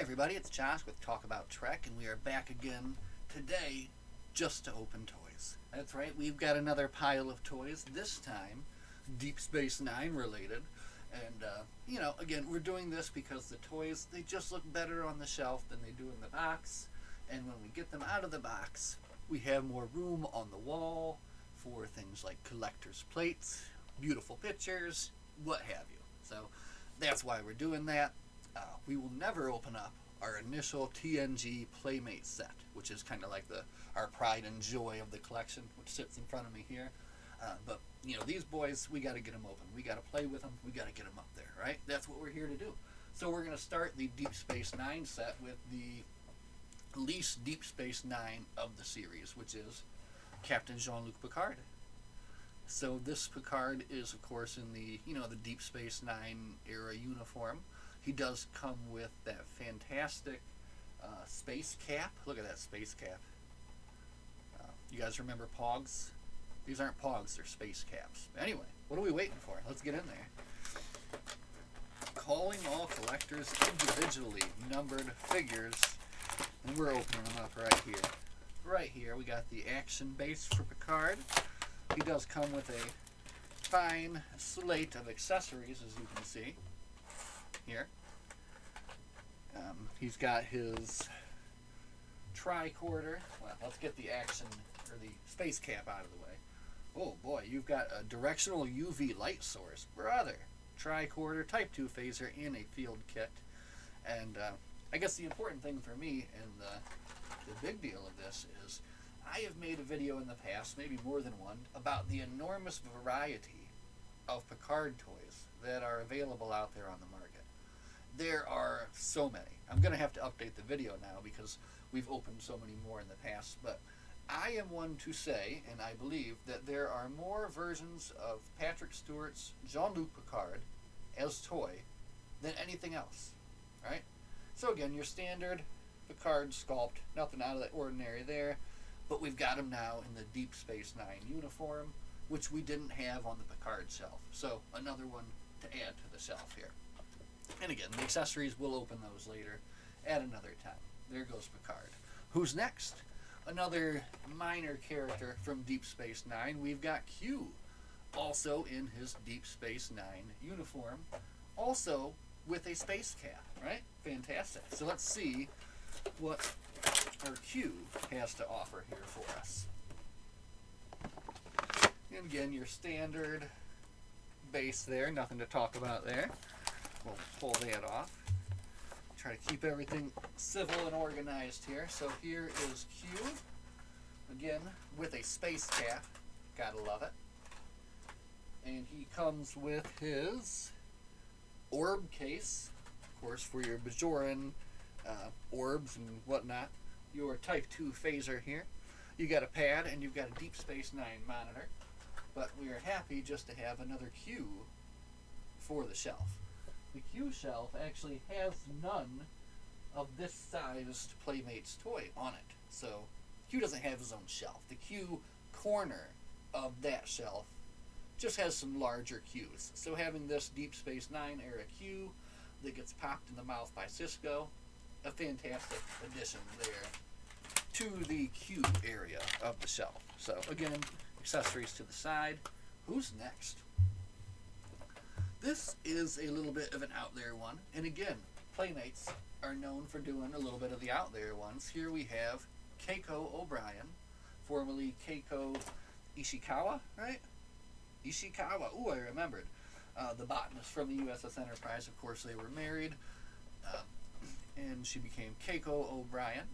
everybody, it's Josh with Talk About Trek, and we are back again today just to open toys. That's right, we've got another pile of toys, this time Deep Space Nine related. And, again, we're doing this because the toys, they just look better on the shelf than they do in the box. And when we get them out of the box, we have more room on the wall for things like collector's plates, beautiful pictures, what have you. So that's why we're doing that. We will never open up our initial TNG Playmate set, which is kind of like our pride and joy of the collection, which sits in front of me here. But these boys, we got to get them open. We got to play with them. We got to get them up there, right? That's what we're here to do. So we're going to start the Deep Space Nine set with the least Deep Space Nine of the series, which is Captain Jean-Luc Picard. So this Picard is, of course, in the the Deep Space Nine era uniform. He does come with that fantastic space cap. Look at that space cap. You guys remember Pogs? These aren't Pogs, they're space caps. Anyway, what are we waiting for? Let's get in there. Calling all collectors individually numbered figures. And we're opening them up right here. Right here, we got the action base for Picard. He does come with a fine slate of accessories, as you can see here. He's got his tricorder. Well, let's get the action, or the space cap out of the way. Oh boy, you've got a directional UV light source. Brother! Tricorder, Type 2 phaser, and a field kit. And I guess the important thing for me, and the big deal of this, is I have made a video in the past, maybe more than one, about the enormous variety of Picard toys that are available out there on the market. There are so many. I'm going to have to update the video now because we've opened so many more in the past, but I am one to say, and I believe, that there are more versions of Patrick Stewart's Jean-Luc Picard as toy than anything else, right? So again, your standard Picard sculpt, nothing out of the ordinary there, but we've got him now in the Deep Space Nine uniform, which we didn't have on the Picard shelf. So another one to add to the shelf here. And again, the accessories, we'll open those later at another time. There goes Picard. Who's next? Another minor character from Deep Space Nine. We've got Q, also in his Deep Space Nine uniform, also with a space cap, right? Fantastic. So let's see what our Q has to offer here for us. And again, your standard base there, nothing to talk about there. We'll pull that off. Try to keep everything civil and organized here. So here is Q, again with a space cap, gotta love it. And he comes with his orb case, of course, for your Bajoran orbs and whatnot. Your Type 2 phaser here. You got a pad and you've got a Deep Space Nine monitor. But we are happy just to have another Q for the shelf. The Q shelf actually has none of this sized Playmates toy on it. So Q doesn't have his own shelf. The Q corner of that shelf just has some larger Qs. So having this Deep Space Nine era Q that gets popped in the mouth by Cisco, a fantastic addition there to the Q area of the shelf. So again, accessories to the side. Who's next? This is a little bit of an out there one. And again, Playmates are known for doing a little bit of the out there ones. Here we have Keiko O'Brien, formerly Keiko Ishikawa, right? Ishikawa. Ooh, I remembered. The botanist from the USS Enterprise. Of course, they were married. And she became Keiko O'Brien.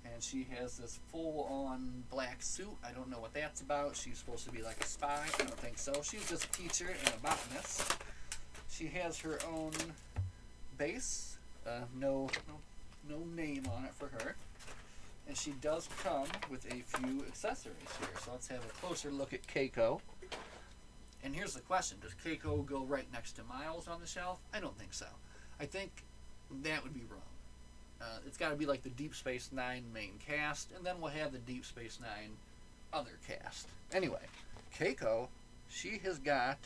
And she has this full-on black suit. I don't know what that's about. She's supposed to be like a spy. I don't think so. She's just a teacher and a botanist. She has her own base. No name on it for her. And she does come with a few accessories here. So let's have a closer look at Keiko. And here's the question. Does Keiko go right next to Miles on the shelf? I don't think so. I think that would be wrong. It's got to be like the Deep Space Nine main cast, and then we'll have the Deep Space Nine other cast. Anyway, Keiko, she has got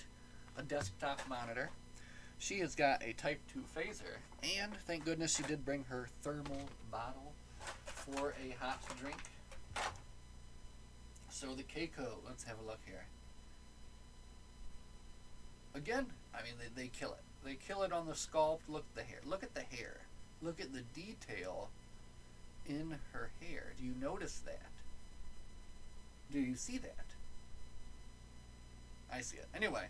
a desktop monitor. She has got a Type 2 phaser, and thank goodness she did bring her thermal bottle for a hot drink. So the Keiko, let's have a look here. Again, I mean, they kill it. They kill it on the sculpt. Look at the hair. Look at the hair. Look at the detail in her hair. Do you notice that? Do you see that? I see it. Anyway,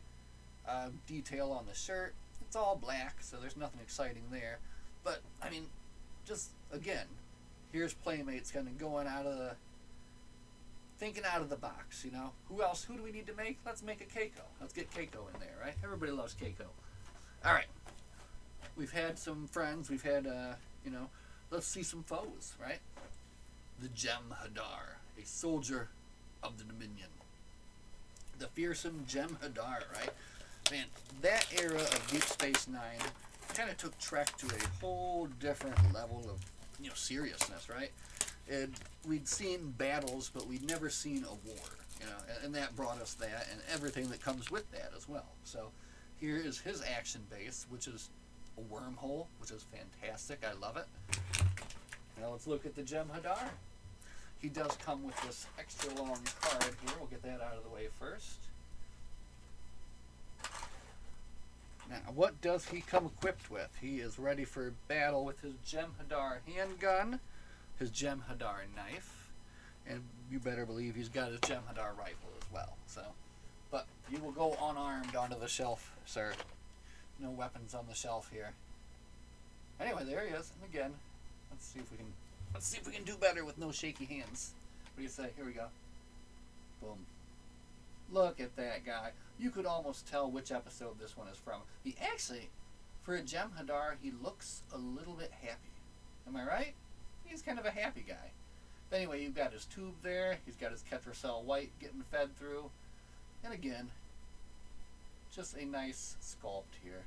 detail on the shirt. It's all black, so there's nothing exciting there. But, I mean, just, again, here's Playmates kind of going out of the... thinking out of the box, you know. Who do we need to make? Let's make a Keiko. Let's get Keiko in there, right? Everybody loves Keiko. Alright. We've had some friends. We've had, let's see some foes, right? The Jem'Hadar, a soldier of the Dominion. The fearsome Jem'Hadar, right? Man, that era of Deep Space Nine kind of took Trek to a whole different level of, seriousness, right? We'd seen battles, but we'd never seen a war, and that brought us that and everything that comes with that as well. So here is his action base, which is a wormhole, which is fantastic. I love it. Now let's look at the Jem'Hadar. He does come with this extra long card here. We'll get that out of the way first. Now, what does he come equipped with? He is ready for battle with his Jem'Hadar handgun, his Jem'Hadar knife, and you better believe he's got his Jem'Hadar rifle as well. But you will go unarmed onto the shelf, sir. No weapons on the shelf here. Anyway, there he is. And again, let's see if we can do better with no shaky hands. What do you say? Here we go. Boom. Look at that guy. You could almost tell which episode this one is from. He actually, for a Jem'Hadar, he looks a little bit happy. Am I right? He's kind of a happy guy. But anyway, you've got his tube there. He's got his Ketracel White getting fed through. And again, just a nice sculpt here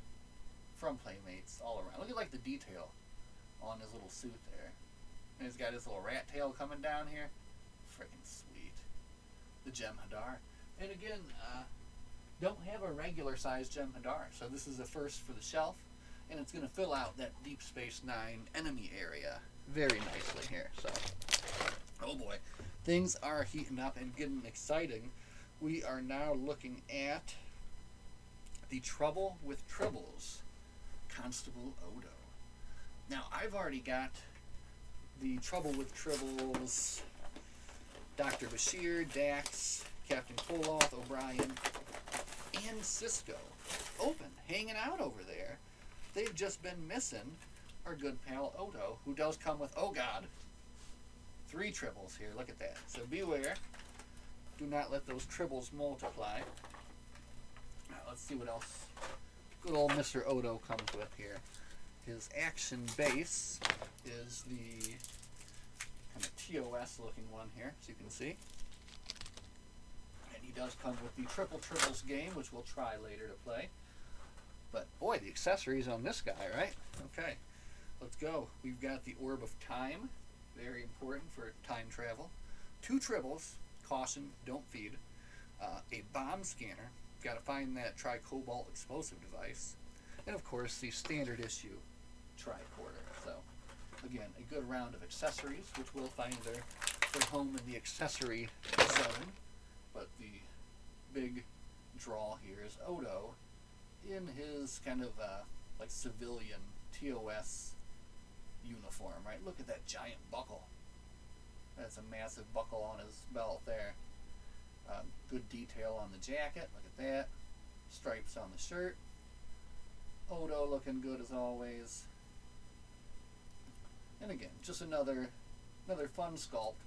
from Playmates all around. Look at the detail on his little suit there. And he's got his little rat tail coming down here. Freaking sweet. The Jem'Hadar. And again, don't have a regular sized Jem'Hadar. So this is a first for the shelf. And it's going to fill out that Deep Space Nine enemy area very nicely here. So, oh boy. Things are heating up and getting exciting. We are now looking at the Trouble with Tribbles, Constable Odo. Now, I've already got the Trouble with Tribbles, Dr. Bashir, Dax, Captain Koloth, O'Brien, and Cisco open, hanging out over there. They've just been missing our good pal Odo, who does come with, oh god, 3 tribbles here. Look at that. So beware. Do not let those tribbles multiply. Now, let's see what else good old Mr. Odo comes with here. His action base is the kind of TOS looking one here, as you can see. And he does come with the Triple Tribbles game, which we'll try later to play. But boy, the accessories on this guy, right? Okay, let's go. We've got the Orb of Time, very important for time travel. 2 tribbles, caution, don't feed. A bomb scanner, got to find that tricobalt explosive device. And of course, the standard issue tricorder. So, again, a good round of accessories, which we'll find their home in the accessory zone. But the big draw here is Odo in his kind of civilian TOS uniform, right? Look at that giant buckle. That's a massive buckle on his belt there. Good detail on the jacket. Look at that. Stripes on the shirt. Odo looking good as always. And again, just another fun sculpt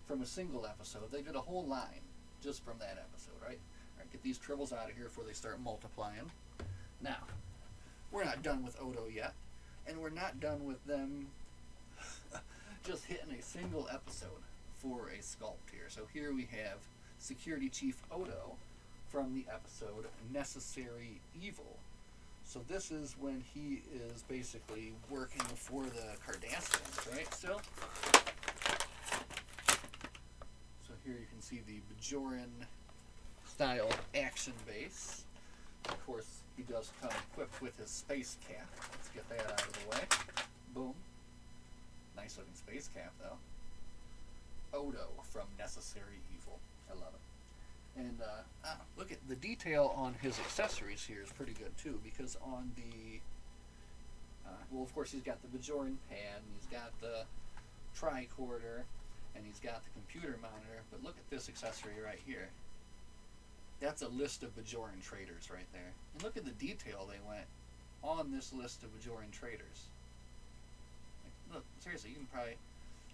from a single episode. They did a whole line just from that episode, right? Alright, get these tribbles out of here before they start multiplying. Now, we're not done with Odo yet. And we're not done with them just hitting a single episode for a sculpt here. So here we have Security Chief Odo from the episode Necessary Evil. So this is when he is basically working for the Cardassians, right, still? So here you can see the Bajoran style action base. Of course, He does come equipped with his space cap. Let's get that out of the way. Boom. Nice looking space cap, though. Odo from Necessary Evil. I love it. And look at the detail on his accessories here is pretty good too, because on the well, of course, he's got the Bajoran pad, and he's got the tricorder, and he's got the computer monitor. But look at this accessory right here. That's a list of Bajoran traders right there. And look at the detail they went on this list of Bajoran traders. Like, look, seriously,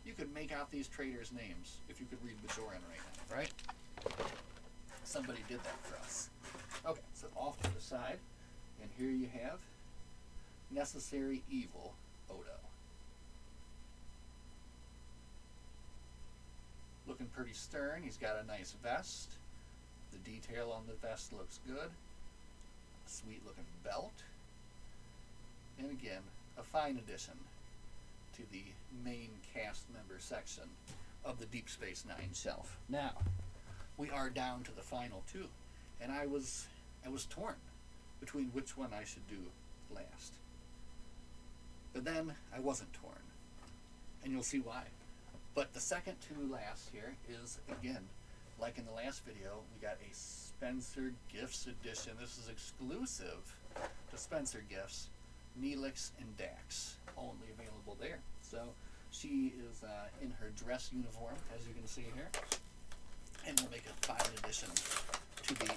you could make out these traders' names if you could read Bajoran right now, right? Somebody did that for us. Okay, so off to the side, and here you have Necessary Evil Odo. Looking pretty stern. He's got a nice vest. The detail on the vest looks good. A sweet looking belt. And again, a fine addition to the main cast member section of the Deep Space Nine shelf. Now, we are down to the final two, and I was torn between which one I should do last. But then I wasn't torn, and you'll see why. But the second to last here is, again, like in the last video, we got a Spencer Gifts edition. This is exclusive to Spencer Gifts. Neelix and Dax, only available there. So she is in her dress uniform, as you can see here, and we'll make a fine addition to the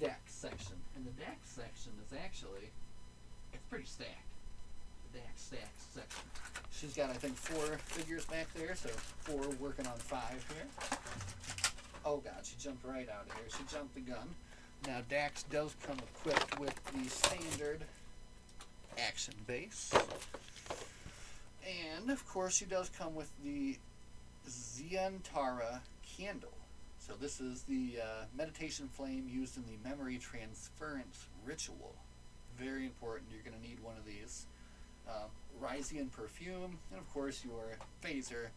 Dax section. And the Dax section is actually, it's pretty stacked. The Dax stacks section. She's got, I think, 4 figures back there, so 4 working on 5 here. Oh god, she jumped right out of here. She jumped the gun. Now Dax does come equipped with the standard action base. And of course she does come with the Ziantara candle. So this is the meditation flame used in the memory transference ritual. Very important. You're going to need one of these. Ryzian perfume, and of course your phaser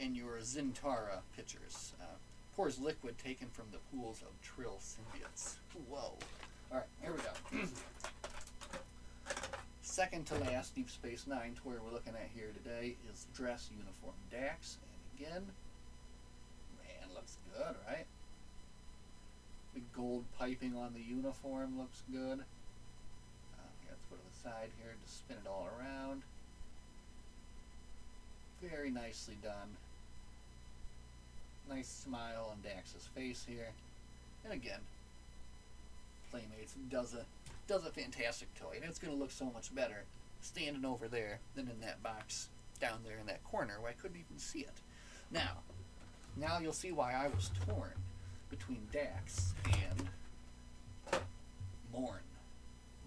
and your Zintara pitchers. Pours liquid taken from the pools of Trill symbiotes. Whoa. Alright, here we go. Second to last Deep Space Nine toy we're looking at here today is dress uniform Dax. And again, man, looks good, right? The gold piping on the uniform looks good. Let's go to the side here to spin it all around. Very nicely done. Nice smile on Dax's face here. And again, Playmates does a fantastic toy, and it's going to look so much better standing over there than in that box down there in that corner where I couldn't even see it. Now you'll see why I was torn between Dax and Morn.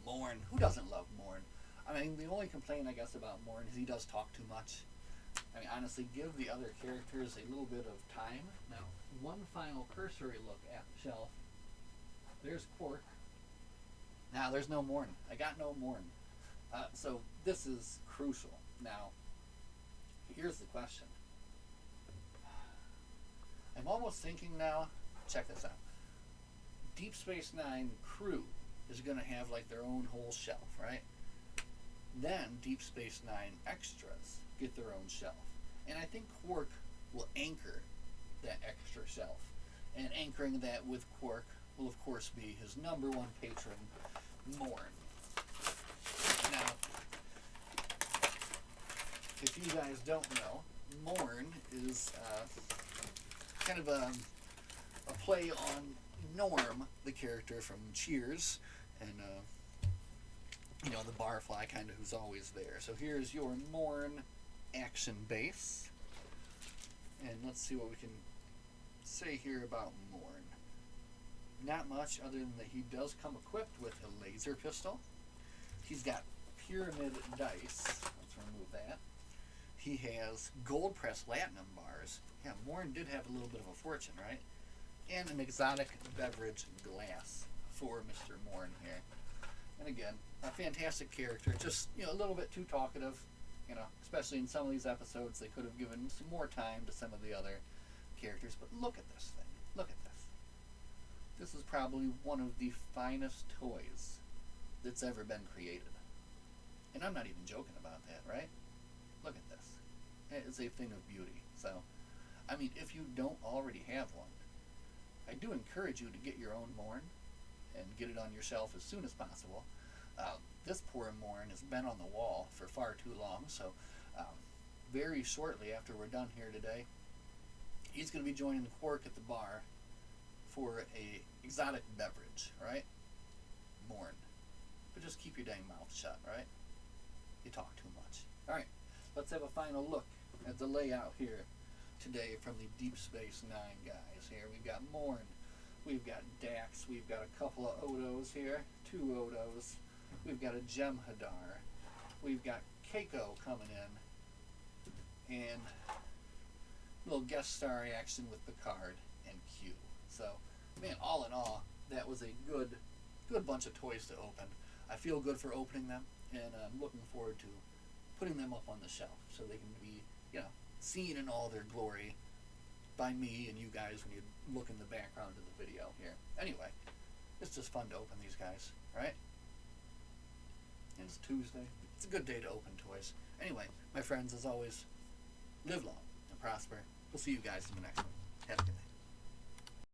Morn. Who doesn't love Morn? I mean, the only complaint I guess about Morn is he does talk too much. I mean, honestly, give the other characters a little bit of time. Now, one final cursory look at the shelf. There's Quark. Now, there's no Morn. I got no Morn. So, this is crucial. Now, here's the question. I'm almost thinking now, check this out. Deep Space Nine crew is going to have like their own whole shelf, right? Then Deep Space Nine extras get their own shelf. And I think Quark will anchor that extra shelf. And anchoring that with Quark will of course be his #1 patron, Morn. Now, if you guys don't know, Morn is kind of a play on Norm, the character from Cheers, and you know, the barfly kind of who's always there. So here's your Morn action base, and let's see what we can say here about Morn. Not much other than that he does come equipped with a laser pistol. He's got pyramid dice. Let's remove that. He has gold pressed latinum bars. Yeah, Morn did have a little bit of a fortune, right? And an exotic beverage glass for Mr. Morn here. And again, a fantastic character. Just, you know, a little bit too talkative. You know, especially in some of these episodes, they could have given some more time to some of the other characters. But look at this thing. Look at this. This is probably one of the finest toys that's ever been created. And I'm not even joking about that, right? Look at this. It's a thing of beauty. So, I mean, if you don't already have one, I do encourage you to get your own Morn and get it on your shelf as soon as possible. This poor Morn has been on the wall for far too long, so very shortly after we're done here today, he's going to be joining Quark at the bar for a exotic beverage, right? Morn. But just keep your dang mouth shut, right? You talk too much. Alright, let's have a final look at the layout here today from the Deep Space Nine guys here. We've got Morn, we've got Dax, we've got a couple of Odos here, 2 Odos, we've got a Jem'Hadar, we've got Keiko coming in, and a little guest star action with Picard and Q. So, man, all in all, that was a good bunch of toys to open. I feel good for opening them, and I'm looking forward to putting them up on the shelf so they can be, seen in all their glory by me and you guys when you look in the background of the video here. Anyway, it's just fun to open these guys, right? And it's Tuesday. It's a good day to open toys. Anyway, my friends, as always, live long and prosper. We'll see you guys in the next one. Have a good day.